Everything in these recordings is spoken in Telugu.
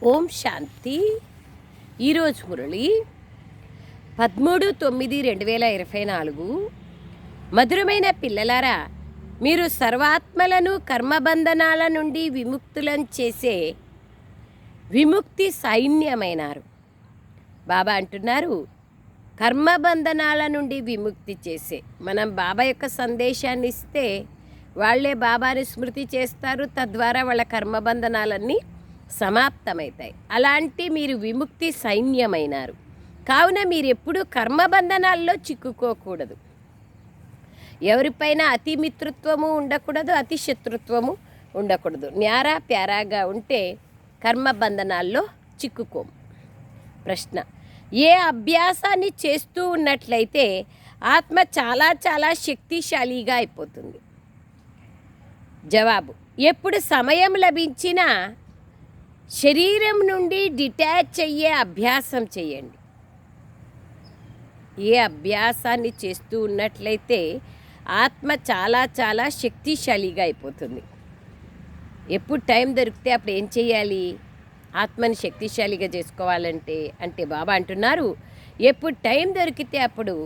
ఓం శాంతి. ఈరోజు మురళి 13/9/2024. మధురమైన పిల్లలారా, మీరు సర్వాత్మలను కర్మబంధనాల నుండి విముక్తులను చేసే విముక్తి సైన్యమైనారు. బాబా అంటున్నారు, కర్మబంధనాల నుండి విముక్తి చేసే. మనం బాబా యొక్క సందేశాన్ని ఇస్తే వాళ్ళే బాబాని స్మృతి చేస్తారు, తద్వారా వాళ్ళ కర్మబంధనాలన్నీ సమాప్తమవుతాయి. అలాంటి మీరు విముక్తి సైన్యమైనారు. కావున మీరు ఎప్పుడూ కర్మబంధనాల్లో చిక్కుకోకూడదు. ఎవరిపైన అతి మిత్రత్వము ఉండకూడదు, అతి శత్రుత్వము ఉండకూడదు. న్యారా ప్యారాగా ఉంటే కర్మబంధనాల్లో చిక్కుకోము. ప్రశ్న: ఏ అభ్యాసాన్ని చేస్తూ ఉన్నట్లయితే ఆత్మ చాలా చాలా శక్తిశాలిగా అయిపోతుంది? జవాబు: ఎప్పుడు సమయం లభించినా శరీరం నుండి డిటాచ్ అయ్యే అభ్యాసం చేయండి. ఏ అభ్యాసాన్ని చేస్తూ ఉన్నట్లయితే ఆత్మ చాలా చాలా శక్తిశాలిగా అయిపోతుంది. ఎప్పుడు టైం దొరికితే అప్పుడు ఏం చేయాలి? ఆత్మని శక్తిశాలిగా చేసుకోవాలంటే బాబా అంటున్నారు, ఎప్పుడు టైం దొరికితే అప్పుడు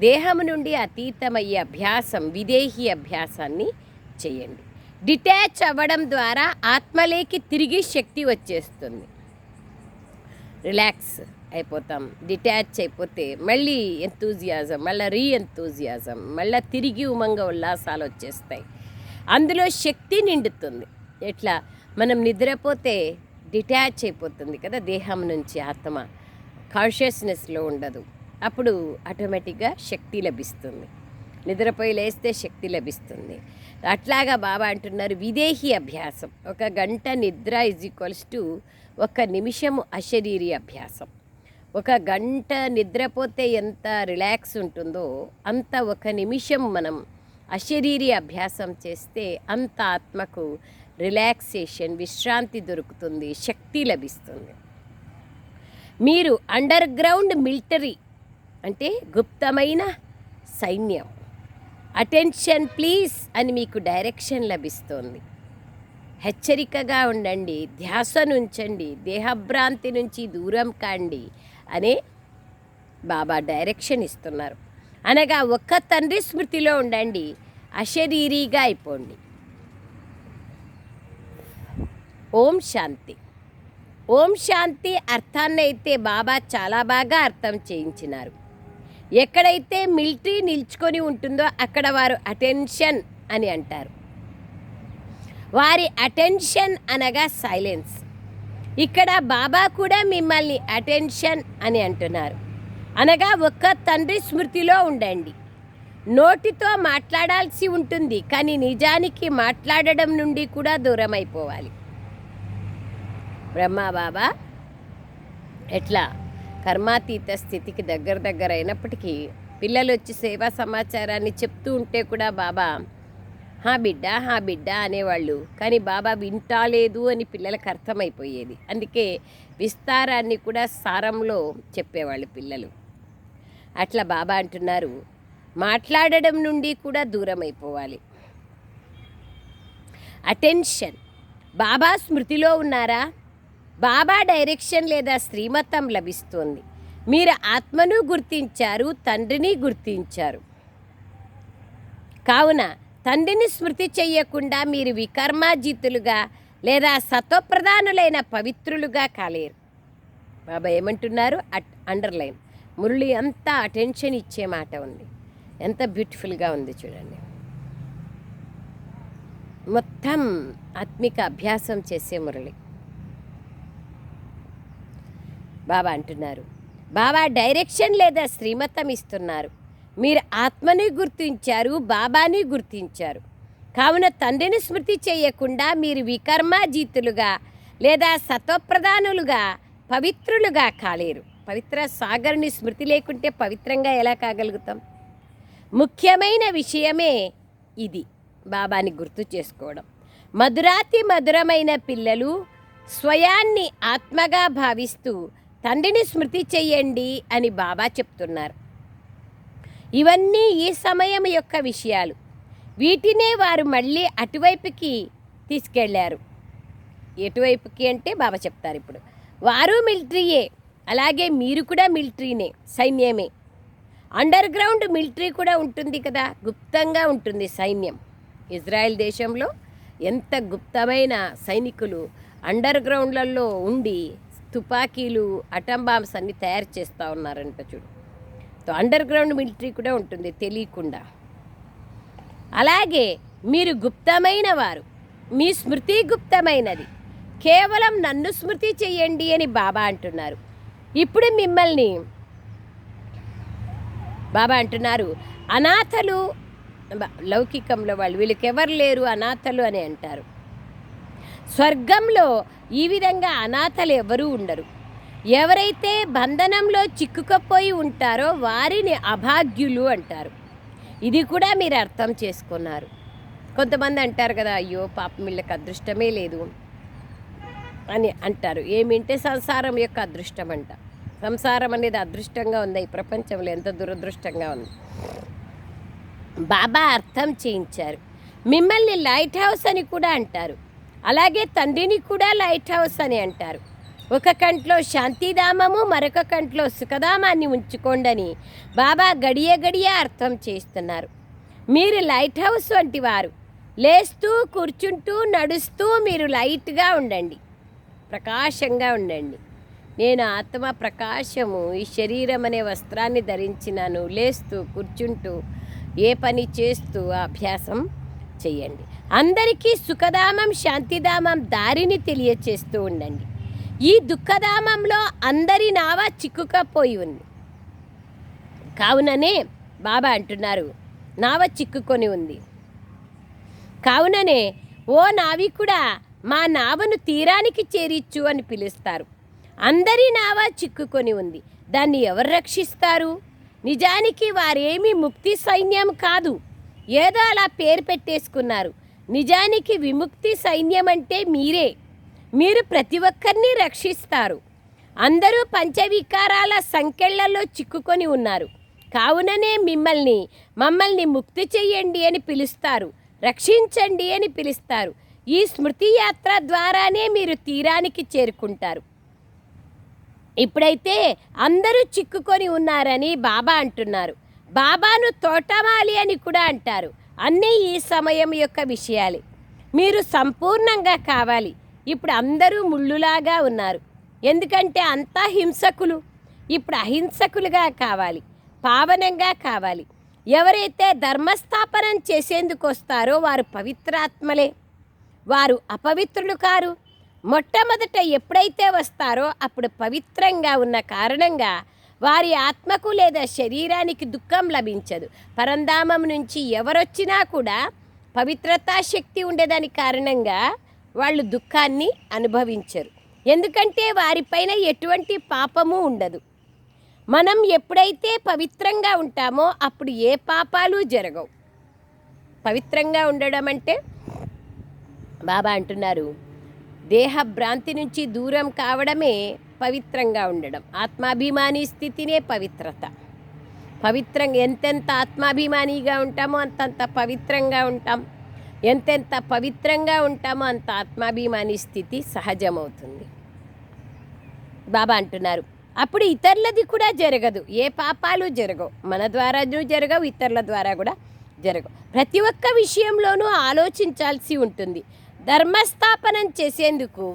దేహం నుండి అతీతమయ్యే అభ్యాసం, విదేహీ అభ్యాసాన్ని చేయండి. డిటాచ్ అవ్వడం ద్వారా ఆత్మలోకి తిరిగి శక్తి వచ్చేస్తుంది. రిలాక్స్ అయిపోతాం. డిటాచ్ అయిపోతే మళ్ళీ ఎంతూజియాజం, మళ్ళీ ఎంతూజియాజం, మళ్ళీ తిరిగి ఉమంగ ఉల్లాసాలు వచ్చేస్తాయి. అందులో శక్తి నిండుతుంది. ఎట్లా? మనం నిద్రపోతే డిటాచ్ అయిపోతుంది కదా దేహం నుంచి. ఆత్మ కాన్షియస్నెస్లో ఉండదు. అప్పుడు ఆటోమేటిక్గా శక్తి లభిస్తుంది. నిద్రపోయి లేస్తే శక్తి లభిస్తుంది. అట్లాగా బాబా అంటున్నారు, విదేహీ అభ్యాసం. 1 గంట నిద్ర = 1 నిమిషము అశరీరీ అభ్యాసం. 1 గంట నిద్రపోతే ఎంత రిలాక్స్ ఉంటుందో అంత 1 నిమిషం మనం అశరీరీ అభ్యాసం చేస్తే అంత ఆత్మకు రిలాక్సేషన్, విశ్రాంతి దొరుకుతుంది, శక్తి లభిస్తుంది. మీరు అండర్ గ్రౌండ్ మిలిటరీ అంటే గుప్తమైన సైన్యం. అటెన్షన్ ప్లీజ్ అని మీకు డైరెక్షన్ లభిస్తోంది. హెచ్చరికగా ఉండండి, ధ్యాసనుంచండి, దేహభ్రాంతి నుంచి దూరం కాండి అనే బాబా డైరెక్షన్ ఇస్తున్నారు. అనగా ఒక్క తండ్రి స్మృతిలో ఉండండి, అశరీరీగా అయిపోండి. ఓం శాంతి. ఓం శాంతి అర్థాన్ని అయితే బాబా చాలా బాగా అర్థం చేయించినారు. ఎక్కడైతే మిలిటరీ నిల్చుకొని ఉంటుందో అక్కడ వారు అటెన్షన్ అని అంటారు. వారి అటెన్షన్ అనగా సైలెన్స్. ఇక్కడ బాబా కూడా మిమ్మల్ని అటెన్షన్ అని అంటున్నారు. అనగా ఒక్క తండ్రి స్మృతిలో ఉండండి. నోటితో మాట్లాడాల్సి ఉంటుంది, కానీ నిజానికి మాట్లాడడం నుండి కూడా దూరం అయిపోవాలి. బ్రహ్మ బాబా ఎట్లా కర్మాతీత స్థితికి దగ్గర అయినప్పటికీ పిల్లలు వచ్చి సేవా సమాచారాన్ని చెప్తూ ఉంటే కూడా బాబా హా బిడ్డ అనేవాళ్ళు. కానీ బాబా వింటాలేదు అని పిల్లలకు అర్థమైపోయేది. అందుకే విస్తారాన్ని కూడా సారంలో చెప్పేవాళ్ళు పిల్లలు. అట్లా బాబా అంటున్నారు, మాట్లాడడం నుండి కూడా దూరం అయిపోవాలి. అటెన్షన్. బాబా స్మృతిలో ఉన్నారా? బాబా డైరెక్షన్ లేదా శ్రీమతం లభిస్తోంది. మీరు ఆత్మను గుర్తించారు, తండ్రిని గుర్తించారు. కావున తండ్రిని స్మృతి చెయ్యకుండా మీరు వికర్మాజితులుగా లేదా సత్వప్రధానులైన పవిత్రులుగా కాలేరు. బాబా ఏమంటున్నారు? అండర్లైన్. మురళి అంతా అటెన్షన్ ఇచ్చే మాట ఉంది. ఎంత బ్యూటిఫుల్గా ఉంది చూడండి. మొత్తం ఆత్మిక అభ్యాసం చేసే మురళి. బాబా అంటున్నారు, బాబా డైరెక్షన్ లేదా శ్రీమతం ఇస్తున్నారు. మీరు ఆత్మని గుర్తించారు, బాబాని గుర్తించారు. కావున తండ్రిని స్మృతి చేయకుండా మీరు వికర్మాజీతులుగా లేదా సత్వప్రధానులుగా పవిత్రులుగా కాలేరు. పవిత్ర సాగర్ని స్మృతి లేకుంటే పవిత్రంగా ఎలా కాగలుగుతాం? ముఖ్యమైన విషయమే ఇది, బాబాని గుర్తు చేసుకోవడం. మధురాతి మధురమైన పిల్లలు స్వయాన్ని ఆత్మగా భావిస్తూ తండ్రిని స్మృతి చెయ్యండి అని బాబా చెప్తున్నారు. ఇవన్నీ ఈ సమయం యొక్క విషయాలు. వీటినే వారు మళ్ళీ అటువైపుకి తీసుకెళ్లారు. ఎటువైపుకి అంటే బాబా చెప్తారు ఇప్పుడు. వారు మిలిటరీయే, అలాగే మీరు కూడా మిలిటరీనే, సైన్యమే. అండర్ గ్రౌండ్ మిలిటరీ కూడా ఉంటుంది కదా, గుప్తంగా ఉంటుంది సైన్యం. ఇజ్రాయెల్ దేశంలో ఎంత గుప్తమైన సైనికులు అండర్ గ్రౌండ్లలో ఉండి తుపాకీలు, అటం బాంబ్స్ అన్నీ తయారు చేస్తూ ఉన్నారంట చూడు. అండర్ గ్రౌండ్ మిలిటరీ కూడా ఉంటుంది తెలియకుండా. అలాగే మీరు గుప్తమైన వారు, మీ స్మృతి గుప్తమైనది, కేవలం నన్ను స్మృతి చెయ్యండి అని బాబా అంటున్నారు. ఇప్పుడు మిమ్మల్ని బాబా అంటున్నారు, అనాథలు లౌకికంలో వాళ్ళు, వీళ్ళకి ఎవరు లేరు అనాథలు అని అంటారు. స్వర్గంలో ఈ విధంగా అనాథలు ఎవరూ ఉండరు. ఎవరైతే బంధనంలో చిక్కుకపోయి ఉంటారో వారిని అభాగ్యులు అంటారు. ఇది కూడా మీరు అర్థం చేసుకున్నారు. కొంతమంది అంటారు కదా, అయ్యో పాపం వీళ్ళకి అదృష్టమే లేదు అని అంటారు. ఏమింటే సంసారం యొక్క అదృష్టం అంట. సంసారం అనేది అదృష్టంగా ఉంది, ఈ ప్రపంచంలో ఎంత దురదృష్టంగా ఉంది. బాబా అర్థం చేయించారు. మిమ్మల్ని లైట్ హౌస్ అని కూడా అంటారు, అలాగే తండ్రిని కూడా లైట్ హౌస్ అని అంటారు. ఒక కంట్లో శాంతిధామము, మరొక కంట్లో సుఖధామాన్ని ఉంచుకోండి అని బాబా గడియ గడియ అర్థం చేస్తున్నారు. మీరు లైట్ హౌస్ వంటి వారు. లేస్తూ కూర్చుంటూ నడుస్తూ మీరు లైట్గా ఉండండి, ప్రకాశంగా ఉండండి. నేను ఆత్మ ప్రకాశము, ఈ శరీరం అనే వస్త్రాన్ని ధరించినాను. లేస్తూ కూర్చుంటూ ఏ పని చేస్తూ అభ్యాసం చెయ్యండి. అందరికీ సుఖధామం, శాంతిధామం దారిని తెలియచేస్తూ ఉండండి. ఈ దుఃఖధామంలో అందరి నావ చిక్కుకపోయి ఉంది. కావుననే బాబా అంటున్నారు, నావ చిక్కుకొని ఉంది. కావుననే ఓ నావికుడా, మా నావను తీరానికి చేరిచ్చు అని పిలుస్తారు. అందరి నావ చిక్కుకొని ఉంది, దాన్ని ఎవరు రక్షిస్తారు? నిజానికి వారేమీ ముక్తి సైన్యం కాదు, ఏదో అలా పేరు పెట్టేసుకున్నారు. నిజానికి విముక్తి సైన్యం అంటే మీరే. మీరు ప్రతి ఒక్కరిని రక్షిస్తారు. అందరూ పంచవికారాల సంకెళ్లలో చిక్కుకొని ఉన్నారు. కావుననే మమ్మల్ని ముక్తి చెయ్యండి అని పిలుస్తారు, రక్షించండి అని పిలుస్తారు. ఈ స్మృతి యాత్ర ద్వారానే మీరు తీరానికి చేరుకుంటారు. ఇప్పుడైతే అందరూ చిక్కుకొని ఉన్నారని బాబా అంటున్నారు. బాబాను తోటమాలి అని కూడా అంటారు. అన్నీ ఈ సమయం యొక్క విషయాలే. మీరు సంపూర్ణంగా కావాలి. ఇప్పుడు అందరూ ముళ్ళులాగా ఉన్నారు, ఎందుకంటే అంతా హింసకులు. ఇప్పుడు అహింసకులుగా కావాలి, పావనంగా కావాలి. ఎవరైతే ధర్మస్థాపనం చేసేందుకు వస్తారో వారు పవిత్రాత్మలే, వారు అపవిత్రులు కారు. మొట్టమొదట ఎప్పుడైతే వస్తారో అప్పుడు పవిత్రంగా ఉన్న కారణంగా వారి ఆత్మకు లేదా శరీరానికి దుఃఖం లభించదు. పరంధామం నుంచి ఎవరొచ్చినా కూడా పవిత్రతా శక్తి ఉండేదాని కారణంగా వాళ్ళు దుఃఖాన్ని అనుభవించరు, ఎందుకంటే వారిపైన ఎటువంటి పాపము ఉండదు. మనం ఎప్పుడైతే పవిత్రంగా ఉంటామో అప్పుడు ఏ పాపాలు జరగవు. పవిత్రంగా ఉండడం అంటే బాబా అంటున్నారు, దేహభ్రాంతి నుంచి దూరం కావడమే పవిత్రంగా ఉండడం. ఆత్మాభిమాని స్థితినే పవిత్రత. పవిత్రంగా ఎంతెంత ఆత్మాభిమానిగా ఉంటామో అంతంత పవిత్రంగా ఉంటాం. ఎంతెంత పవిత్రంగా ఉంటామో అంత ఆత్మాభిమాని స్థితి సహజమవుతుంది. బాబా అంటున్నారు, అప్పుడు ఇతరులది కూడా జరగదు, ఏ పాపాలు జరగవు. మన ద్వారా జరగవు, ఇతరుల ద్వారా కూడా జరగవు. ప్రతి ఒక్క విషయంలోనూ ఆలోచించాల్సి ఉంటుంది. ధర్మస్థాపనం చేసేందుకు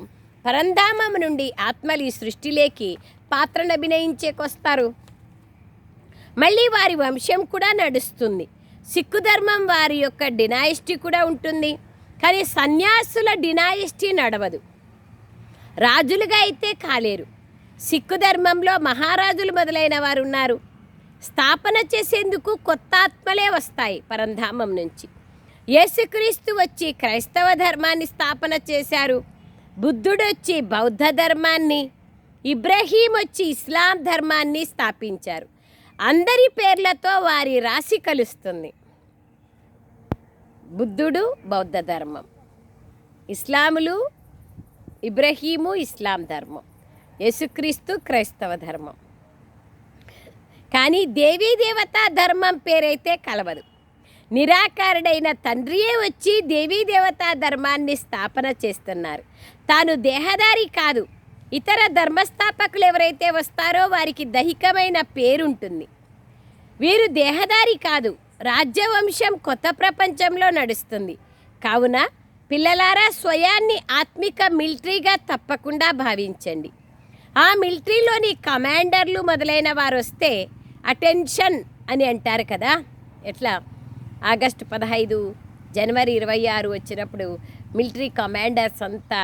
పరంధామం నుండి ఆత్మలు ఈ సృష్టిలోకి పాత్రను అభినయించేకొస్తారు. మళ్ళీ వారి వంశం కూడా నడుస్తుంది. సిక్కు ధర్మం వారి యొక్క డినాయిస్టీ కూడా ఉంటుంది, కానీ సన్యాసుల డినాయిస్టీ నడవదు. రాజులుగా అయితే కాలేరు. సిక్కు ధర్మంలో మహారాజులు మొదలైన వారు ఉన్నారు. స్థాపన చేసేందుకు కొత్త ఆత్మలే వస్తాయి పరంధామం నుంచి. యేసుక్రీస్తు వచ్చి క్రైస్తవ ధర్మాన్ని స్థాపన చేశారు. బుద్ధుడు వచ్చి బౌద్ధ ధర్మాన్ని, ఇబ్రహీం వచ్చి ఇస్లాం ధర్మాన్ని స్థాపించారు. అందరి పేర్లతో వారి రాశి కలుస్తుంది. బుద్ధుడు బౌద్ధ ధర్మం, ఇస్లాములు ఇబ్రహీము ఇస్లాం ధర్మం, యేసుక్రీస్తు క్రైస్తవ ధర్మం. కానీ దేవీ దేవతా ధర్మం పేరైతే కలవదు. నిరాకారుడైన తండ్రియే వచ్చి దేవీ దేవతా ధర్మాన్ని స్థాపన చేస్తున్నారు. తాను దేహదారి కాదు. ఇతర ధర్మస్థాపకులు ఎవరైతే వస్తారో వారికి దైహికమైన పేరుంటుంది. వీరు దేహదారి కాదు. రాజ్యవంశం కొత్త ప్రపంచంలో నడుస్తుంది. కావున పిల్లలారా, స్వయాన్ని ఆత్మిక మిలిటరీగా తప్పకుండా భావించండి. ఆ మిలిటరీలోని కమాండర్లు మొదలైన వారు వస్తే అటెన్షన్ అని అంటారు కదా. ఎట్లా ఆగస్టు 15, జనవరి 26 వచ్చినప్పుడు మిలిటరీ కమాండర్స్ అంతా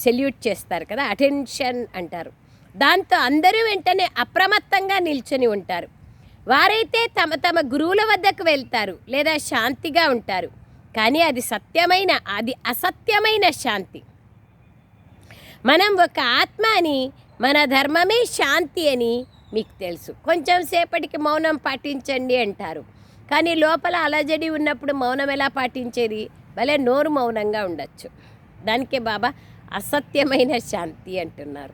సెల్యూట్ చేస్తారు కదా, అటెన్షన్ అంటారు. దాంతో అందరూ వెంటనే అప్రమత్తంగా నిల్చొని ఉంటారు. వారైతే తమ తమ గురువుల వద్దకు వెళ్తారు లేదా శాంతిగా ఉంటారు. కానీ అది అసత్యమైన శాంతి. మనం ఒక ఆత్మ అని, మన ధర్మమే శాంతి అని మీకు తెలుసు. కొంచెం సేపటికి మౌనం పాటించండి అంటారు. కానీ లోపల అలజడి ఉన్నప్పుడు మౌనం ఎలా పాటించేది? భలే నోరు మౌనంగా ఉండొచ్చు. దానికే బాబా అసత్యమైన శాంతి అంటున్నారు.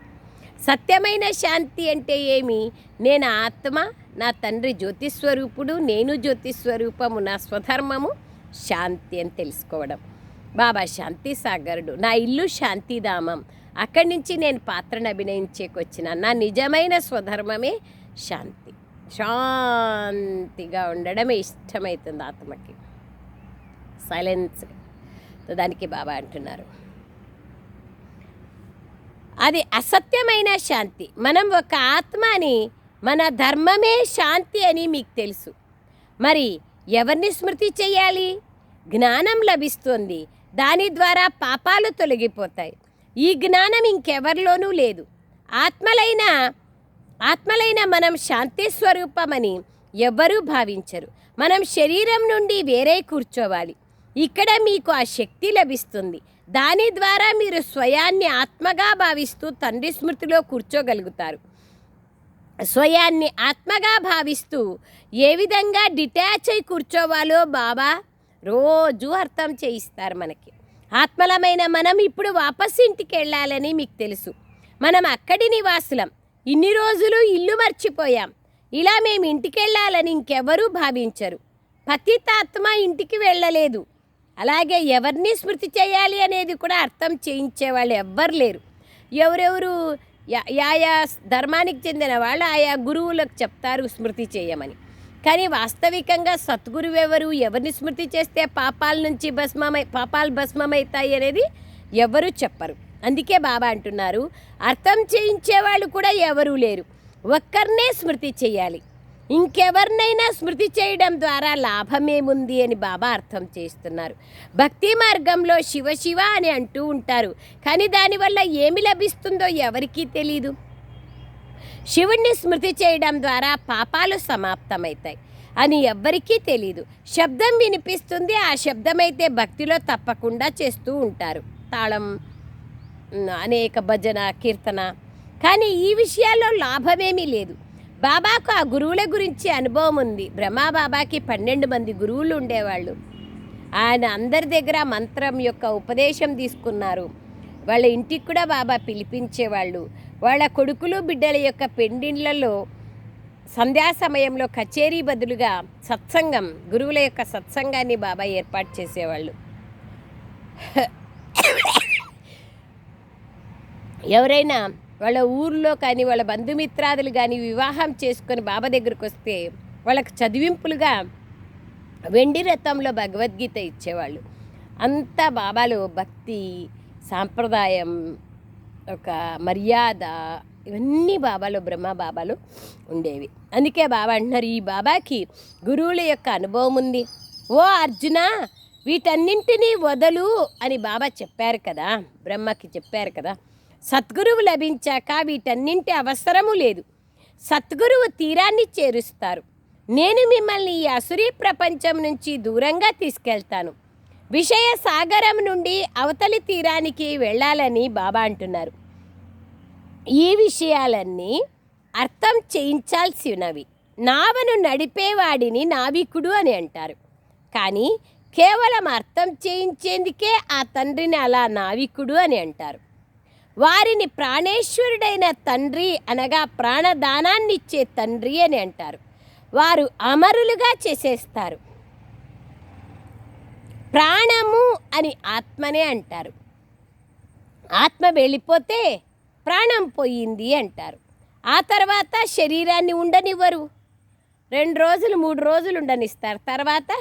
సత్యమైన శాంతి అంటే ఏమి? నేను ఆత్మ, నా తండ్రి జ్యోతిస్వరూపుడు, నేను జ్యోతిస్వరూపము, నా స్వధర్మము శాంతి అని తెలుసుకోవడం. బాబా శాంతి సాగరుడు, నా ఇల్లు శాంతిధామం, అక్కడి నుంచి నేను పాత్రను అభినయించేకొచ్చిన, నా నిజమైన స్వధర్మమే శాంతి. శాంతిగా ఉండడమే ఇష్టమవుతుంది ఆత్మకి, సైలెన్స్. దానికి బాబా అంటున్నారు అది అసత్యమైన శాంతి. మనం ఒక ఆత్మ అని, మన ధర్మమే శాంతి అని మీకు తెలుసు. మరి ఎవరిని స్మృతి చేయాలి? జ్ఞానం లభిస్తుంది. దాని ద్వారా పాపాలు తొలగిపోతాయి. ఈ జ్ఞానం ఇంకెవరిలోనూ లేదు. ఆత్మలైన మనం శాంతి స్వరూపమని ఎవ్వరూ భావించరు. మనం శరీరం నుండి వేరే కూర్చోవాలి. ఇక్కడ మీకు ఆ శక్తి లభిస్తుంది. దాని ద్వారా మీరు స్వయాన్ని ఆత్మగా భావిస్తూ తండ్రి స్మృతిలో కూర్చోగలుగుతారు. స్వయాన్ని ఆత్మగా భావిస్తూ ఏ విధంగా డిటాచ్ అయి కూర్చోవాలో బాబా రోజు అర్థం చేయిస్తారు మనకి. ఆత్మలమైన మనం ఇప్పుడు వాపస్ ఇంటికి వెళ్ళాలని మీకు తెలుసు. మనం అక్కడి నివాసులం. ఇన్ని రోజులు ఇల్లు మర్చిపోయాం. ఇలా మేము ఇంటికి వెళ్ళాలని ఇంకెవరూ భావించరు. పతితాత్మ ఇంటికి వెళ్ళలేదు. అలాగే ఎవరిని స్మృతి చేయాలి అనేది కూడా అర్థం చేయించేవాళ్ళు ఎవ్వరు లేరు. ఎవరెవరు ఆయా ధర్మానికి చెందిన వాళ్ళు ఆయా గురువులకు చెప్తారు స్మృతి చేయమని. కానీ వాస్తవికంగా సద్గురువు ఎవరిని స్మృతి చేస్తే పాపాలు భస్మమవుతాయి అనేది ఎవరు చెప్పరు. అందుకే బాబా అంటున్నారు, అర్థం చేయించేవాళ్ళు కూడా ఎవరూ లేరు. ఒక్కరినే స్మృతి చేయాలి. ఇంకెవరినైనా స్మృతి చేయడం ద్వారా లాభమేముంది అని బాబా అర్థం చేస్తున్నారు. భక్తి మార్గంలో శివ శివ అని అంటూ ఉంటారు. కానీ దానివల్ల ఏమి లభిస్తుందో ఎవరికీ తెలీదు. శివుణ్ణి స్మృతి చేయడం ద్వారా పాపాలు సమాప్తమవుతాయి అని ఎవ్వరికీ తెలీదు. శబ్దం వినిపిస్తుంది. ఆ శబ్దమైతే భక్తిలో తప్పకుండా చేస్తూ ఉంటారు. తాళం, అనేక భజన, కీర్తన. కానీ ఈ విషయాల్లో లాభమేమీ లేదు. బాబాకు ఆ గురువుల గురించి అనుభవం ఉంది. బ్రహ్మబాబాకి 12 మంది గురువులు ఉండేవాళ్ళు. ఆయన అందరి దగ్గర మంత్రం యొక్క ఉపదేశం తీసుకున్నారు. వాళ్ళ ఇంటికి కూడా బాబా పిలిపించేవాళ్ళు. వాళ్ళ కొడుకులు బిడ్డల యొక్క పెండిళ్లలో సంధ్యా సమయంలో కచేరీ బదులుగా సత్సంగం, గురువుల యొక్క సత్సంగాన్ని బాబా ఏర్పాటు చేసేవాళ్ళు. ఎవరైనా వాళ్ళ ఊర్లో కానీ వాళ్ళ బంధుమిత్రాదులు కానీ వివాహం చేసుకొని బాబా దగ్గరికి వస్తే వాళ్ళకి చదివింపులుగా వెండి రథంలో భగవద్గీత ఇచ్చేవాళ్ళు. అంతా బాబాలో భక్తి, సాంప్రదాయం, ఒక మర్యాద, ఇవన్నీ బాబాలో, బ్రహ్మ బాబాలో ఉండేవి. అందుకే బాబా అంటున్నారు, ఈ బాబాకి గురువుల యొక్క అనుభవం ఉంది. ఓ అర్జున, వీటన్నింటినీ వదలు అని బాబా చెప్పారు కదా, బ్రహ్మకి చెప్పారు కదా. సద్గురువు లభించాక వీటన్నింటి అవసరము లేదు. సద్గురువు తీరాన్ని చేరుస్తారు. నేను మిమ్మల్ని ఈ అసురీ ప్రపంచం నుంచి దూరంగా తీసుకెళ్తాను. విషయ సాగరం నుండి అవతలి తీరానికి వెళ్ళాలని బాబా అంటున్నారు. ఈ విషయాలన్నీ అర్థం చేయించాల్సినవి. నావను నడిపేవాడిని నావికుడు అని అంటారు. కానీ కేవలం అర్థం చేయించేందుకే ఆ తండ్రిని అలా నావికుడు అని అంటారు. వారిని ప్రాణేశ్వరుడైన తండ్రి అనగా ప్రాణదానాన్నిచ్చే తండ్రి అని అంటారు. వారు అమరులుగా చేసేస్తారు. ప్రాణము అని ఆత్మనే అంటారు. ఆత్మ వెళ్ళిపోతే ప్రాణం పోయింది అంటారు. ఆ తర్వాత శరీరాన్ని ఉండనివ్వరు. 2 రోజులు 3 రోజులు ఉండనిస్తారు. తర్వాత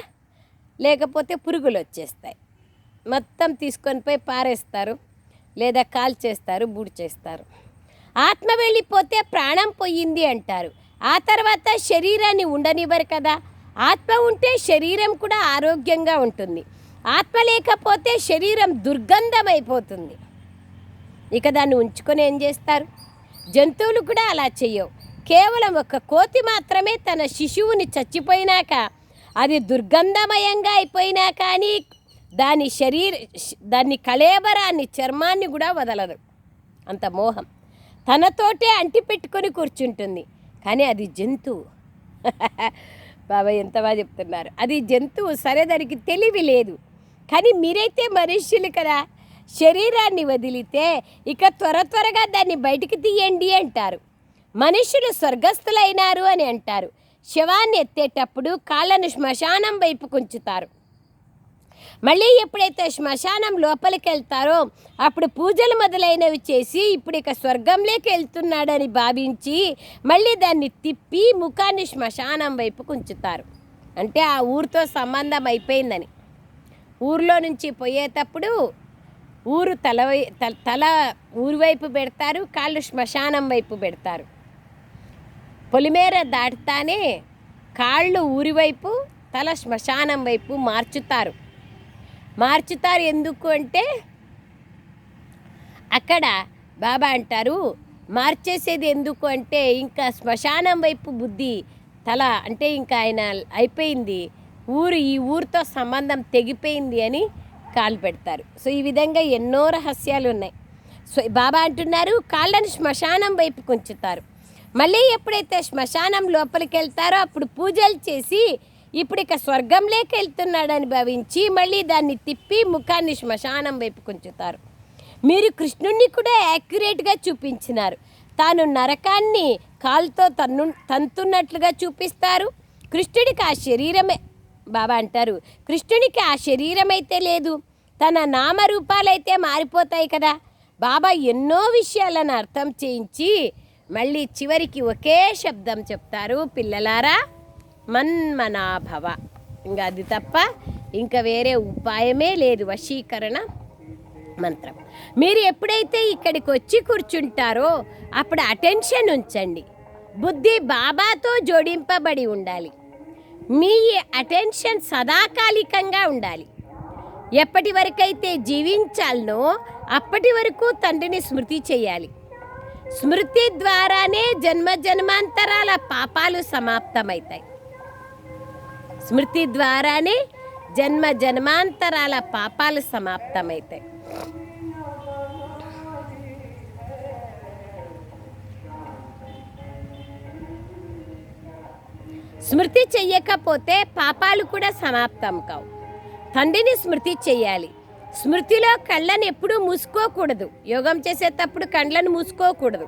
లేకపోతే పురుగులు వచ్చేస్తాయి, మొత్తం తీసుకొని పోయి పారేస్తారు, లేదా కాల్చేస్తారు, బూడ్చేస్తారు. ఆత్మ వెళ్ళిపోతే ప్రాణం పోయింది అంటారు. ఆ తర్వాత శరీరాన్ని ఉండనివ్వరు కదా. ఆత్మ ఉంటే శరీరం కూడా ఆరోగ్యంగా ఉంటుంది. ఆత్మ లేకపోతే శరీరం దుర్గంధం అయిపోతుంది. ఇక దాన్ని ఉంచుకొని ఏం చేస్తారు? జంతువులు కూడా అలా చెయ్యవు. కేవలం ఒక కోతి మాత్రమే తన శిశువుని చచ్చిపోయినాక, అది దుర్గంధమయంగా అయిపోయినా కానీ దాన్ని కళేబరాన్ని, చర్మాన్ని కూడా వదలదు. అంత మోహం. తనతోటే అంటి పెట్టుకొని కూర్చుంటుంది. కానీ అది జంతువు. బాబా ఎంత బాగా చెప్తున్నారు. అది జంతువు, సరే దానికి తెలివి లేదు. కానీ మీరైతే మనుష్యులు కదా, శరీరాన్ని వదిలితే ఇక త్వరగా దాన్ని బయటికి తీయండి అంటారు. మనుషులు స్వర్గస్థులైనారు అని అంటారు. శవాన్ని ఎత్తేటప్పుడు కాళ్ళను శ్మశానం వైపు కుంచుతారు. మళ్ళీ ఎప్పుడైతే శ్మశానం లోపలికి వెళ్తారో అప్పుడు పూజలు మొదలైనవి చేసి ఇప్పుడు ఇక స్వర్గంలోకి వెళ్తున్నాడని భావించి మళ్ళీ దాన్ని తిప్పి ముఖాన్ని శ్మశానం వైపు కుంచుతారు. అంటే ఆ ఊరితో సంబంధం అయిపోయిందని. ఊరిలో నుంచి పోయేటప్పుడు ఊరు తల ఊరు వైపు పెడతారు, కాళ్ళు శ్మశానం వైపు పెడతారు. పొలిమేర దాటుతానే కాళ్ళు ఊరి వైపు, తల శ్మశానం వైపు మార్చుతారు. ఎందుకు అంటే అక్కడ బాబా అంటారు, మార్చేసేది ఎందుకు అంటే ఇంకా శ్మశానం వైపు బుద్ధి తల అంటే ఇంకా ఆయన అయిపోయింది, ఈ ఊరితో సంబంధం తెగిపోయింది అని కాలు పెడతారు. సో ఈ విధంగా ఎన్నో రహస్యాలు ఉన్నాయి. సో బాబా అంటున్నారు కాళ్ళని శ్మశానం వైపు కుంచుతారు. మళ్ళీ ఎప్పుడైతే శ్మశానం లోపలికి వెళ్తారో అప్పుడు పూజలు చేసి ఇప్పుడు ఇక స్వర్గంలోకి వెళ్తున్నాడని భావించి మళ్ళీ దాన్ని తిప్పి ముఖాన్ని శ్మశానం వైపు కుంచుతారు. మీరు కృష్ణుణ్ణి కూడా యాక్యురేట్గా చూపించినారు. తాను నరకాన్ని కాలుతో తంతున్నట్లుగా చూపిస్తారు. కృష్ణుడికి ఆ శరీరమే, బాబా అంటారు కృష్ణుడికి ఆ శరీరం అయితే లేదు, తన నామరూపాలైతే మారిపోతాయి కదా. బాబా ఎన్నో విషయాలను అర్థం చేయించి మళ్ళీ చివరికి ఒకే శబ్దం చెప్తారు, పిల్లలారా మన్మనాభవ. ఇంకా అది తప్ప ఇంకా వేరే ఉపాయమే లేదు. వశీకరణ మంత్రం. మీరు ఎప్పుడైతే ఇక్కడికి వచ్చి కూర్చుంటారో అప్పుడు అటెన్షన్ ఉంచండి. బుద్ధి బాబాతో జోడింపబడి ఉండాలి. మీ అటెన్షన్ సదాకాలికంగా ఉండాలి. ఎప్పటి వరకైతే జీవించాలనో అప్పటి వరకు తండ్రిని స్మృతి చేయాలి. స్మృతి ద్వారానే జన్మాంతరాల పాపాలు సమాప్తమవుతాయి. స్మృతి ద్వారానే జన్మాంతరాల పాపాలు సమాప్తమవుతాయి. స్మృతి చెయ్యకపోతే పాపాలు కూడా సమాప్తం కావు. తండ్రిని స్మృతి చెయ్యాలి. స్మృతిలో కళ్ళను ఎప్పుడూ మూసుకోకూడదు. యోగం చేసేటప్పుడు కళ్ళను మూసుకోకూడదు.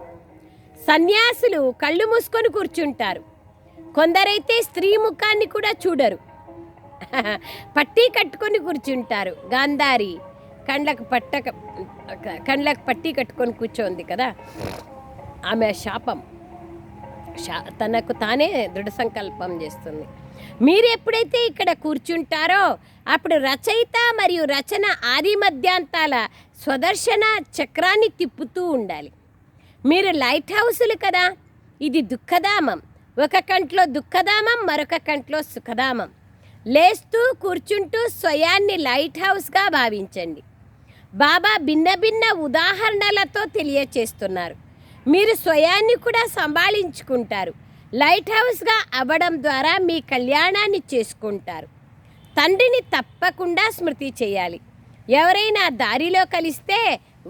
సన్యాసులు కళ్ళు మూసుకొని కూర్చుంటారు. కొందరైతే స్త్రీ ముఖాన్ని కూడా చూడరు, పట్టీ కట్టుకొని కూర్చుంటారు. గాంధారి కండ్లకు పట్టీ కట్టుకొని కూర్చోంది కదా, ఆమె శాపం. తనకు తానే దృఢ సంకల్పం చేస్తుంది. మీరు ఎప్పుడైతే ఇక్కడ కూర్చుంటారో అప్పుడు రచయిత మరియు రచన ఆది మధ్యాంతాల స్వదర్శన చక్రాన్ని తిప్పుతూ ఉండాలి. మీరు లైట్ హౌసులు కదా, ఇది దుఃఖధామం. ఒక కంట్లో దుఃఖధామం, మరొక కంట్లో సుఖధామం. లేస్తూ కూర్చుంటూ స్వయాన్ని లైట్ హౌస్గా భావించండి. బాబా భిన్న భిన్న ఉదాహరణలతో తెలియచేస్తున్నారు. మీరు స్వయాన్ని కూడా సంభాళించుకుంటారు. లైట్ హౌస్గా అవ్వడం ద్వారా మీ కళ్యాణాన్ని చేసుకుంటారు. తండ్రిని తప్పకుండా స్మృతి చేయాలి. ఎవరైనా దారిలో కలిస్తే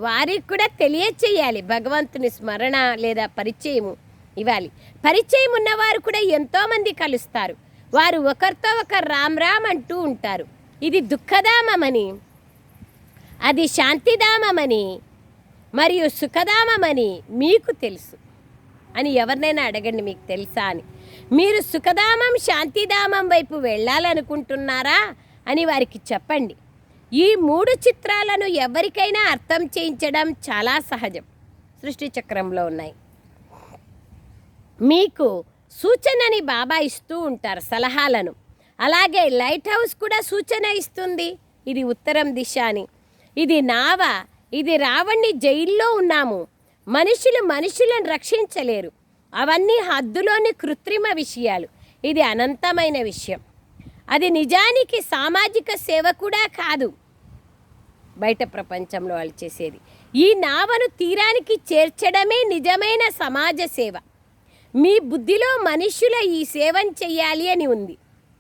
వారికి కూడా తెలియచేయాలి. భగవంతుని స్మరణ లేదా పరిచయం ఇవ్వాలి. పరిచయం ఉన్నవారు కూడా ఎంతోమంది కలుస్తారు. వారు ఒకరితో ఒకరు రామ్ రామ్ అంటూ ఉంటారు. ఇది దుఃఖధామమని, అది శాంతిధామమని మరియు సుఖధామమని మీకు తెలుసు అని ఎవరినైనా అడగండి, మీకు తెలుసా అని. మీరు సుఖధామం శాంతిధామం వైపు వెళ్ళాలనుకుంటున్నారా అని వారికి చెప్పండి. ఈ 3 చిత్రాలను ఎవరికైనా అర్థం చేయించడం చాలా సహజం. సృష్టి చక్రంలో ఉన్నాయి. మీకు సూచనని బాబా ఇస్తూ ఉంటారు, సలహాలను. అలాగే లైట్ హౌస్ కూడా సూచన ఇస్తుంది, ఇది ఉత్తరం దిశ అని. ఇది నావ, ఇది రావణ్ణి జైల్లో ఉన్నాము, మనుషులను రక్షించలేరు, అవన్నీ హద్దులోని కృత్రిమ విషయాలు, ఇది అనంతమైన విషయం. అది నిజానికి సామాజిక సేవ కూడా కాదు, బయట ప్రపంచంలో వాళ్ళు చేసేది. ఈ నావను తీరానికి చేర్చడమే నిజమైన సమాజ సేవ. మీ బుద్ధిలో మనుష్యుల ఈ సేవను చెయ్యాలి అని ఉంది,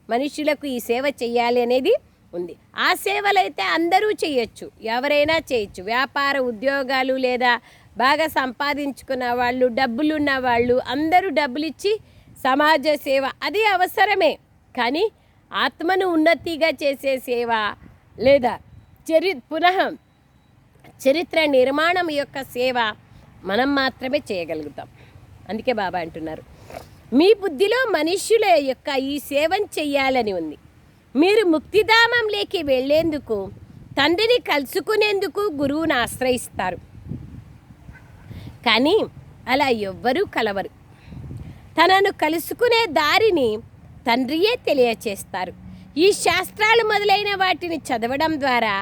మనుషులకు ఈ సేవ చెయ్యాలి అనేది ఉంది. ఆ సేవలైతే అందరూ చేయొచ్చు, ఎవరైనా చేయొచ్చు. వ్యాపార ఉద్యోగాలు లేదా బాగా సంపాదించుకున్న వాళ్ళు, డబ్బులున్న వాళ్ళు అందరూ డబ్బులు ఇచ్చి సమాజ సేవ అది అవసరమే. కానీ ఆత్మను ఉన్నతిగా చేసే సేవ లేదా పునః చరిత్ర నిర్మాణం యొక్క సేవ మనం మాత్రమే చేయగలుగుతాం. అందుకే బాబా అంటున్నారు, మీ బుద్ధిలో మనుష్యుల యొక్క ఈ సేవను చెయ్యాలని ఉంది. మీరు ముక్తిధామంలోకి వెళ్ళేందుకు, తండ్రిని కలుసుకునేందుకు గురువును ఆశ్రయిస్తారు. కానీ అలా ఎవ్వరూ కలవరు. తనను కలుసుకునే దారిని తండ్రియే తెలియచేస్తారు. ఈ శాస్త్రాలు మొదలైన వాటిని చదవడం ద్వారా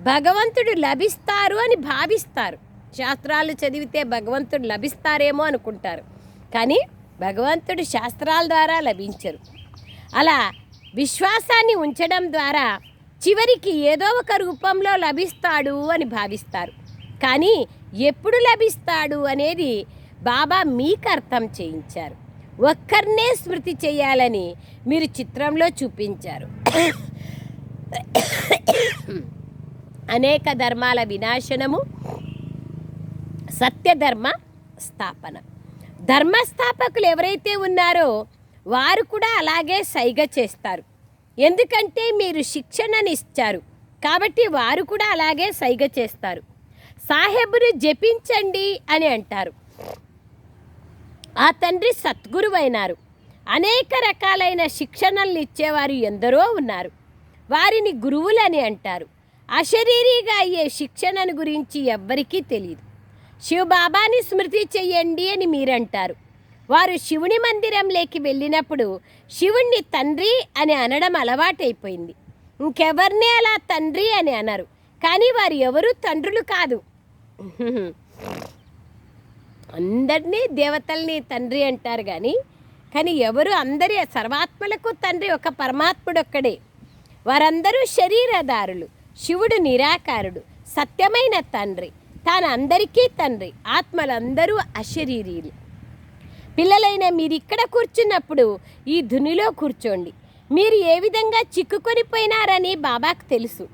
భగవంతుడు లభిస్తారు అని భావిస్తారు. శాస్త్రాలు చదివితే భగవంతుడు లభిస్తారేమో అనుకుంటారు, కానీ భగవంతుడు శాస్త్రాల ద్వారా లభించరు. అలా విశ్వాసాన్ని ఉంచడం ద్వారా చివరికి ఏదో ఒక రూపంలో లభిస్తాడు అని భావిస్తారు. కానీ ఎప్పుడు లభిస్తాడు అనేది బాబా మీకు అర్థం చేయించారు. ఒక్కరినే స్మృతి చేయాలని మీరు చిత్రంలో చూపించారు. అనేక ధర్మాల వినాశనము, సత్యధర్మ స్థాపన. ధర్మస్థాపకులు ఎవరైతే ఉన్నారో వారు కూడా అలాగే సైగ చేస్తారు. ఎందుకంటే మీరు శిక్షణని ఇచ్చారు కాబట్టి వారు కూడా అలాగే సైగ చేస్తారు. సాహెబును జపించండి అని అంటారు. ఆ తండ్రి సద్గురువైనారు. అనేక రకాలైన శిక్షణలు ఇచ్చేవారు ఎందరో ఉన్నారు, వారిని గురువులని అంటారు. అశరీరిగా అయ్యే శిక్షణను గురించి ఎవ్వరికీ తెలియదు. శివబాబాని స్మృతి చెయ్యండి అని మీరంటారు. వారు శివుని మందిరంలోకి వెళ్ళినప్పుడు శివుణ్ణి తండ్రి అని అనడం అలవాటైపోయింది. ఇంకెవరిని అలా తండ్రి అని అనరు. కానీ వారు ఎవరు తండ్రులు కాదు. అందరినీ దేవతల్ని తండ్రి అంటారు కానీ ఎవరు అందరి సర్వాత్మలకు తండ్రి ఒక పరమాత్ముడు ఒక్కడే. వారందరూ శరీరదారులు. శివుడు నిరాకారుడు, సత్యమైన తండ్రి. తాను అందరికీ తండ్రి. ఆత్మలందరూ అశరీరీలు. పిల్లలైన మీరు ఇక్కడ కూర్చున్నప్పుడు ఈ ధునిలో కూర్చోండి. మీరు ఏ విధంగా చిక్కుకొని పోయినారని బాబాకు తెలుసు,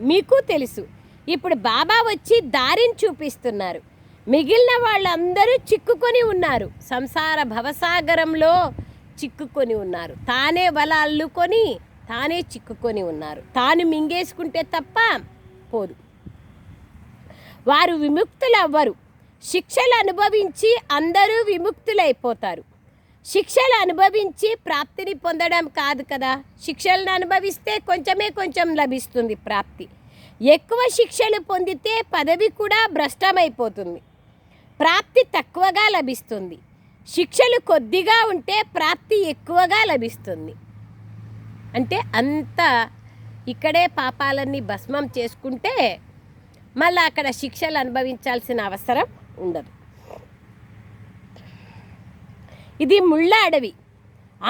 మీకు తెలుసు. ఇప్పుడు బాబా వచ్చి దారిని చూపిస్తున్నారు. మిగిలిన వాళ్ళందరూ చిక్కుకొని ఉన్నారు, సంసార భవసాగరంలో చిక్కుకొని ఉన్నారు. తానే వల అల్లుకొని తానే చిక్కుకొని ఉన్నారు. తాను మింగేసుకుంటే తప్ప పోదు. వారు విముక్తులు అవ్వరు. శిక్షలు అనుభవించి అందరూ విముక్తులైపోతారు. శిక్షలు అనుభవించి ప్రాప్తిని పొందడం కాదు కదా. శిక్షలను అనుభవిస్తే కొంచెం లభిస్తుంది ప్రాప్తి. ఎక్కువ శిక్షలు పొందితే పదవి కూడా భ్రష్టమైపోతుంది, ప్రాప్తి తక్కువగా లభిస్తుంది. శిక్షలు కొద్దిగా ఉంటే ప్రాప్తి ఎక్కువగా లభిస్తుంది. అంటే అంత ఇక్కడే పాపాలన్నీ భస్మం చేసుకుంటే మళ్ళీ అక్కడ శిక్షలు అనుభవించాల్సిన అవసరం ఉండదు. ఇది ముళ్ళ అడవి.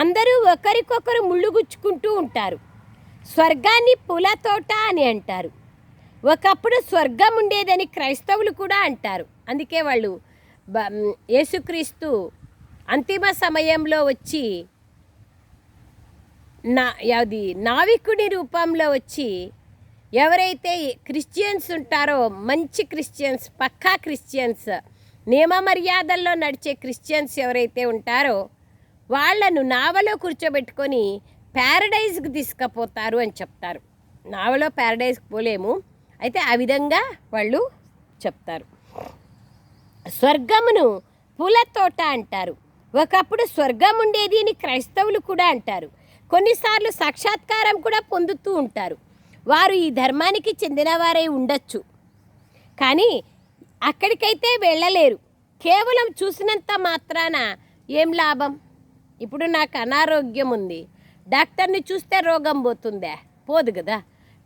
అందరూ ఒకరికొకరు ముళ్ళు గుచ్చుకుంటూ ఉంటారు. స్వర్గాన్ని పూల తోట అని అంటారు. ఒకప్పుడు స్వర్గం ఉండేదని క్రైస్తవులు కూడా అంటారు. అందుకే వాళ్ళు యేసుక్రీస్తు అంతిమ సమయంలో వచ్చి నావికుడి రూపంలో వచ్చి ఎవరైతే క్రిస్టియన్స్ ఉంటారో, మంచి క్రిస్టియన్స్, పక్కా క్రిస్టియన్స్, నియమ మర్యాదల్లో నడిచే క్రిస్టియన్స్ ఎవరైతే ఉంటారో వాళ్ళను నావలో కూర్చోబెట్టుకొని ప్యారడైజ్కి తీసుకుపోతారు అని చెప్తారు. నావలో ప్యారడైజ్కి పోలేము, అయితే ఆ విధంగా వాళ్ళు చెప్తారు. స్వర్గమును పూల తోట అంటారు. ఒకప్పుడు స్వర్గం ఉండేది అని క్రైస్తవులు కూడా అంటారు. కొన్నిసార్లు సాక్షాత్కారం కూడా పొందుతూ ఉంటారు. వారు ఈ ధర్మానికి చెందినవారై ఉండొచ్చు, కానీ అక్కడికైతే వెళ్ళలేరు. కేవలం చూసినంత మాత్రాన ఏం లాభం? ఇప్పుడు నాకు అనారోగ్యం ఉంది, డాక్టర్ని చూస్తే రోగం పోతుందా? పోదు కదా.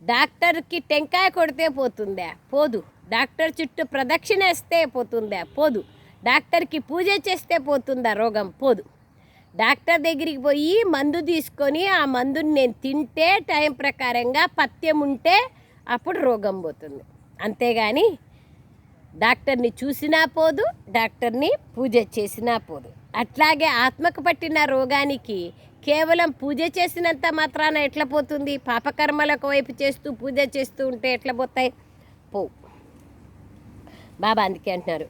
డాక్టర్కి టెంకాయ కొడితే పోతుందా? పోదు. డాక్టర్ చుట్టూ ప్రదక్షిణ వేస్తే పోతుందా? పోదు. డాక్టర్కి పూజ చేస్తే పోతుందా రోగం? పోదు. డాక్టర్ దగ్గరికి పోయి మందు తీసుకొని ఆ మందుని నేను తింటే టైం ప్రకారంగా పథ్యం ఉంటే అప్పుడు రోగం పోతుంది. అంతేగాని డాక్టర్ని చూసినా పోదు, డాక్టర్ని పూజ చేసినా పోదు. అట్లాగే ఆత్మకు పట్టిన రోగానికి కేవలం పూజ చేసినంత మాత్రాన ఎట్లా పోతుంది? పాపకర్మలకు వైపు చేస్తూ పూజ చేస్తూ ఉంటే ఎట్లా పోతాయి? పోవు. బాబా అందుకే అంటున్నారు,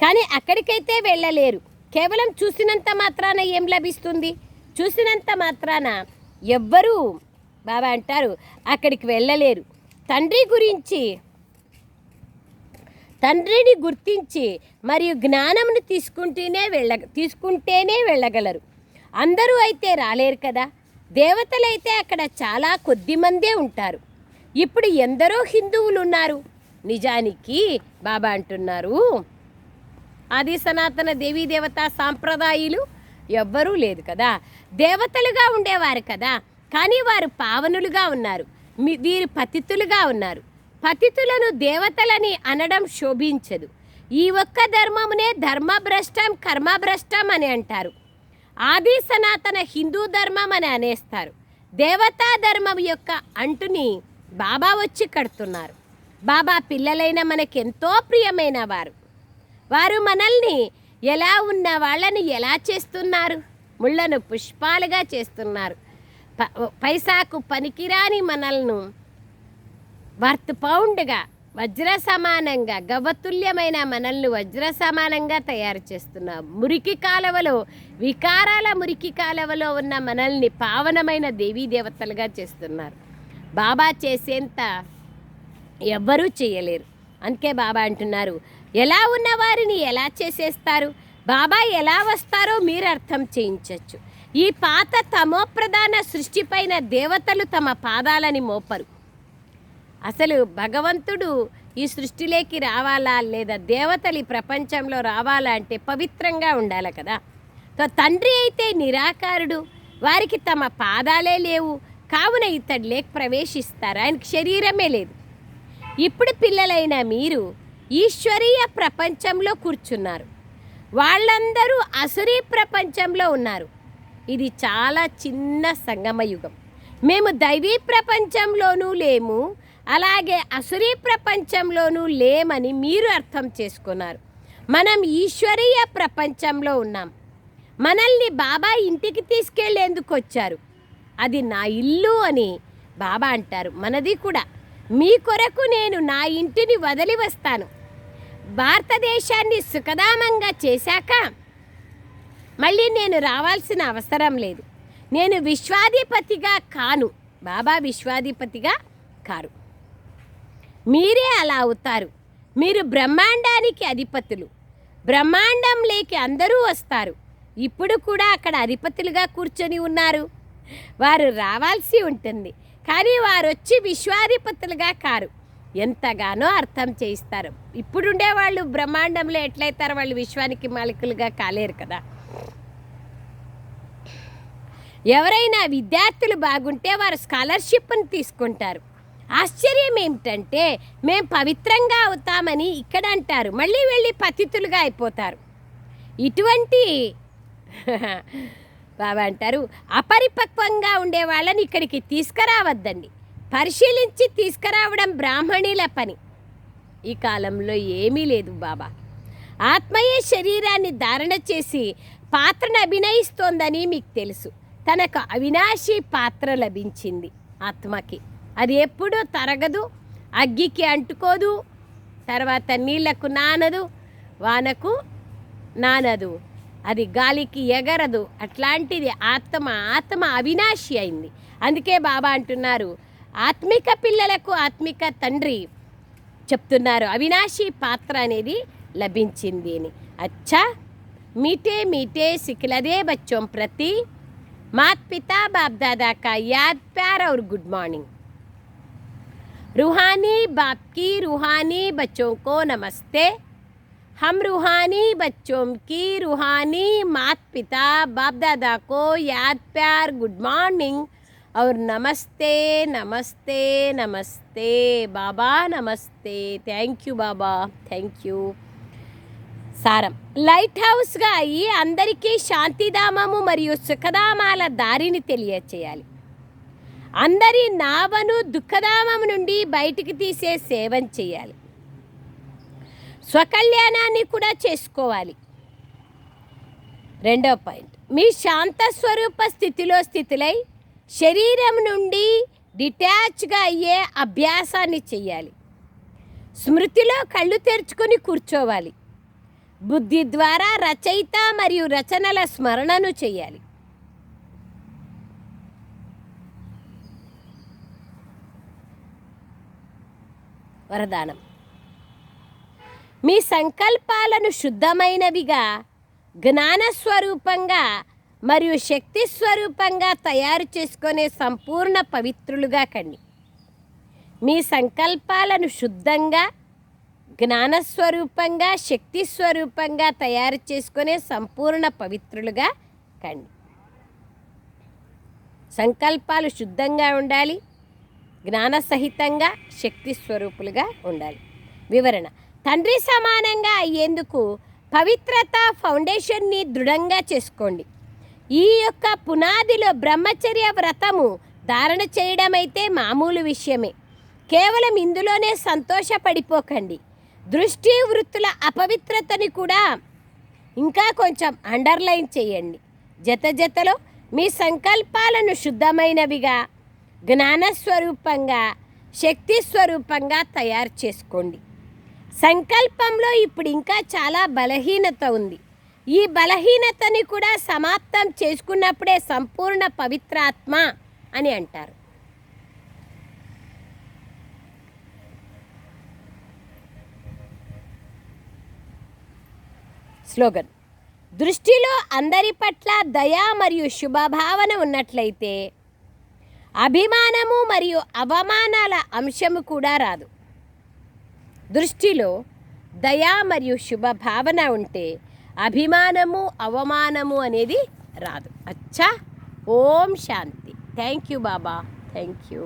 కానీ అక్కడికైతే వెళ్ళలేరు. కేవలం చూసినంత మాత్రాన ఏం లభిస్తుంది? చూసినంత మాత్రాన ఎవ్వరూ బాబా అంటారు అక్కడికి వెళ్ళలేరు. తండ్రిని గుర్తించి మరియు జ్ఞానమును తీసుకుంటేనే వెళ్ళగలరు. అందరూ అయితే రాలేరు కదా. దేవతలైతే అక్కడ చాలా కొద్ది మందే ఉంటారు. ఇప్పుడు ఎందరో హిందువులు ఉన్నారు. నిజానికి బాబా అంటున్నారు ఆది సనాతన దేవీ దేవతా సాంప్రదాయాలు ఎవ్వరూ లేదు కదా. దేవతలుగా ఉండేవారు కదా, కానీ వారు పావనులుగా ఉన్నారు. వీరు పతితులుగా ఉన్నారు. పతితులను దేవతలని అనడం శోభించదు. ఈ ఒక్క ధర్మమునే ధర్మభ్రష్టం కర్మభ్రష్టం అని అంటారు. ఆది సనాతన హిందూ ధర్మం అని అనేస్తారు. దేవతా ధర్మం యొక్క అంటుని బాబా వచ్చి కడుతున్నారు. బాబా పిల్లలైన మనకెంతో ప్రియమైన వారు మనల్ని ఎలా ఉన్న వాళ్ళని ఎలా చేస్తున్నారు? ముళ్ళను పుష్పాలుగా చేస్తున్నారు. పైసాకు పనికిరాని మనల్ని వర్త్ పౌండ్గా వజ్ర సమానంగా గవ్వతుల్యమైన మనల్ని వజ్ర సమానంగా తయారు చేస్తున్నారు. మురికి కాలవలో వికారాల మురికి కాలవలో ఉన్న మనల్ని పావనమైన దేవీ దేవతలుగా చేస్తున్నారు. బాబా చేసేంత ఎవ్వరూ చేయలేరు. అందుకే బాబా అంటున్నారు ఎలా ఉన్న వారిని ఎలా చేసేస్తారు? బాబా ఎలా వస్తారో మీరు అర్థం చేయించవచ్చు. ఈ పాత తమోప్రధాన సృష్టిపైన దేవతలు తమ పాదాలని మోపరు. అసలు భగవంతుడు ఈ సృష్టిలోకి రావాలా లేదా దేవతలు ఈ ప్రపంచంలో రావాలా అంటే పవిత్రంగా ఉండాలి కదా. తండ్రి అయితే నిరాకారుడు, వారికి తమ పాదాలే లేవు, కావున ఇతడు లేక ప్రవేశిస్తారు. ఆయనకి శరీరమే లేదు. ఇప్పుడు పిల్లలైన మీరు ఈశ్వరీయ ప్రపంచంలో కూర్చున్నారు. వాళ్ళందరూ అసురీ ప్రపంచంలో ఉన్నారు. ఇది చాలా చిన్న సంగమయుగం. మేము దైవీ ప్రపంచంలోనూ లేము, అలాగే అసురీ ప్రపంచంలోనూ లేమని మీరు అర్థం చేసుకున్నారు. మనం ఈశ్వరీయ ప్రపంచంలో ఉన్నాం. మనల్ని బాబా ఇంటికి తీసుకెళ్లేందుకు వచ్చారు. అది నా ఇల్లు అని బాబా అంటారు. మనది కూడా. మీ కొరకు నేను నా ఇంటిని వదిలి వస్తాను. భారతదేశాన్ని సుఖధామంగా చేశాక మళ్ళీ నేను రావాల్సిన అవసరం లేదు. నేను విశ్వాధిపతిగా కాను, బాబా విశ్వాధిపతిగా కారు. మీరే అలా అవుతారు. మీరు బ్రహ్మాండానికి అధిపతులు. బ్రహ్మాండంలోకి అందరూ వస్తారు. ఇప్పుడు కూడా అక్కడ అధిపతులుగా కూర్చొని ఉన్నారు. వారు రావాల్సి ఉంటుంది, కానీ వారు వచ్చి విశ్వాధిపతులుగా కారు. ఎంతగానో అర్థం చేయిస్తారు. ఇప్పుడుండే వాళ్ళు బ్రహ్మాండంలో ఎట్లయితారు? వాళ్ళు విశ్వానికి మాలికులుగా కాలేరు కదా. ఎవరైనా విద్యార్థులు బాగుంటే వారు స్కాలర్షిప్ని తీసుకుంటారు. ఆశ్చర్యం ఏమిటంటే మేము పవిత్రంగా అవుతామని ఇక్కడ అంటారు, మళ్ళీ వెళ్ళి పతితులుగా అయిపోతారు. ఇటువంటి బాబా అంటారు అపరిపక్వంగా ఉండే వాళ్ళని ఇక్కడికి తీసుకురావద్దండి. పరిశీలించి తీసుకురావడం బ్రాహ్మణుల పని. ఈ కాలంలో ఏమీ లేదు బాబా. ఆత్మయే శరీరాన్ని ధారణ చేసి పాత్రను అభినయిస్తోందని మీకు తెలుసు. తనకు అవినాశి పాత్ర లభించింది ఆత్మకి. అది ఎప్పుడూ తరగదు, అగ్గికి అంటుకోదు, తర్వాత నీళ్లకు నానదు, వానకు నానదు, అది గాలికి ఎగరదు. అట్లాంటిది ఆత్మ అవినాశి అయింది. అందుకే బాబా అంటున్నారు ఆత్మిక పిల్లలకు ఆత్మిక తండ్రి చెప్తున్నారు అవినాశి పాత్ర అనేది లభించింది అని. అచ్చా మీటే మీటే సిఖిలదే బచ్చోం ప్రతి मात पिता बाप दादा का याद प्यार और गुड मॉर्निंग। रूहानी बाप की रूहानी बच्चों को नमस्ते। हम रूहानी बच्चों की रूहानी माता पिता बाप दादा को याद प्यार गुड मॉर्निंग और नमस्ते नमस्ते नमस्ते बाबा नमस्ते। థ్యాంక్ యూ బాబా, థ్యాంక్ యూ. సారం: లైట్ హౌస్గా అయ్యి అందరికీ శాంతిధామము మరియు సుఖధామాల దారిని తెలియచేయాలి. అందరి నావను దుఃఖధామము నుండి బయటికి తీసే సేవం చేయాలి. స్వకల్యాణాన్ని కూడా చేసుకోవాలి. రెండవ పాయింట్: మీ శాంత స్వరూప స్థితిలో స్థితులై శరీరం నుండి డిటాచ్గా అయ్యే అభ్యాసాన్ని చేయాలి. స్మృతిలో కళ్ళు తెరుచుకొని కూర్చోవాలి. బుద్ధి ద్వారా రచయిత మరియు రచనల స్మరణను చేయాలి. వరదానం: మీ సంకల్పాలను శుద్ధమైనవిగా, జ్ఞానస్వరూపంగా మరియు శక్తి స్వరూపంగా తయారు చేసుకునే సంపూర్ణ పవిత్రులుగా కండి. మీ సంకల్పాలను శుద్ధంగా, జ్ఞానస్వరూపంగా, శక్తి స్వరూపంగా తయారు చేసుకునే సంపూర్ణ పవిత్రులుగా కండి. సంకల్పాలు శుద్ధంగా ఉండాలి, జ్ఞానసహితంగా, శక్తి స్వరూపులుగా ఉండాలి. వివరణ: తండ్రి సమానంగా అయ్యేందుకు పవిత్రత ఫౌండేషన్ని దృఢంగా చేసుకోండి. ఈ యొక్క పునాదిలో బ్రహ్మచర్య వ్రతము ధారణ చేయడం అయితే మామూలు విషయమే. కేవలం ఇందులోనే సంతోషపడిపోకండి. దృష్టి వృత్తుల అపవిత్రతని కూడా ఇంకా కొంచెం అండర్లైన్ చేయండి. జతలో మీ సంకల్పాలను శుద్ధమైనవిగా, జ్ఞానస్వరూపంగా, శక్తి స్వరూపంగా తయారు చేసుకోండి. సంకల్పంలో ఇప్పుడు ఇంకా చాలా బలహీనత ఉంది. ఈ బలహీనతని కూడా సమాప్తం చేసుకున్నప్పుడే సంపూర్ణ పవిత్రాత్మ అని అంటారు. స్లోగన్: దృష్టిలో అందరి పట్ల దయ మరియు శుభభావన ఉన్నట్లయితే అభిమానము మరియు అవమానాల అంశము కూడా రాదు. దృష్టిలో దయ మరియు శుభభావన ఉంటే అభిమానము అవమానము అనేది రాదు. అచ్చా. ఓం శాంతి. థ్యాంక్ యూ బాబా, థ్యాంక్ యూ.